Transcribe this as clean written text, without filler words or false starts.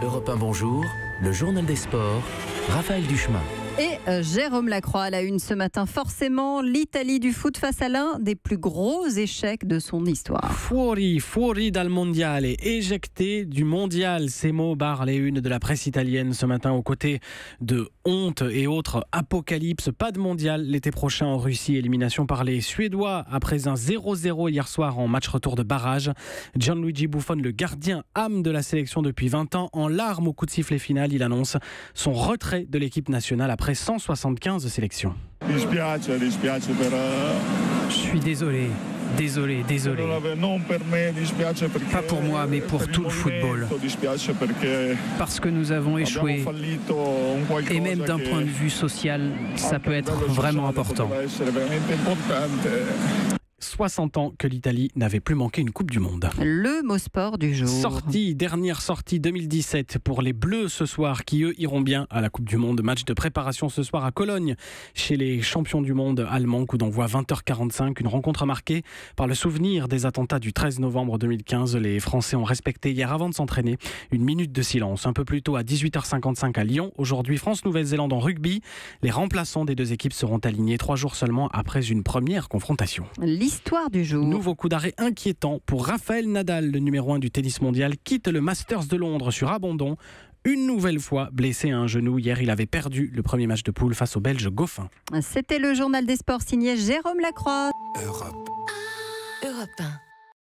Europe 1, bonjour, le journal des sports, Raphaël Duchemin. Et Jérôme Lacroix à la une ce matin. Forcément, l'Italie du foot face à l'un des plus gros échecs de son histoire. Fuori dal mondiale, éjecté du mondial. Ces mots barrent les unes de la presse italienne ce matin aux côtés de honte et autres apocalypse. Pas de mondial l'été prochain en Russie. Élimination par les Suédois après un 0-0 hier soir en match retour de barrage. Gianluigi Buffon, le gardien âme de la sélection depuis 20 ans, en larmes au coup de sifflet final, il annonce son retrait de l'équipe nationale après 175 sélections. Je suis désolé. Pas pour moi, mais pour tout le football. Parce que nous avons échoué. Et même d'un point de vue social, ça peut être vraiment important. 60 ans que l'Italie n'avait plus manqué une Coupe du Monde. Le mot sport du jour. Dernière sortie 2017 pour les Bleus ce soir qui eux iront bien à la Coupe du Monde. Match de préparation ce soir à Cologne chez les champions du monde allemands. Coup d'envoi 20h45. Une rencontre marquée par le souvenir des attentats du 13 novembre 2015. Les Français ont respecté hier avant de s'entraîner une minute de silence. Un peu plus tôt à 18h55 à Lyon. Aujourd'hui France-Nouvelle-Zélande en rugby. Les remplaçants des deux équipes seront alignés 3 jours seulement après une première confrontation. L'histoire du jour. Nouveau coup d'arrêt inquiétant pour Rafael Nadal, le numéro 1 du tennis mondial, quitte le Masters de Londres sur abandon. Une nouvelle fois blessé à un genou. Hier, il avait perdu le premier match de poule face au Belge Goffin. C'était le journal des sports signé Jérôme Lacroix. Europe 1.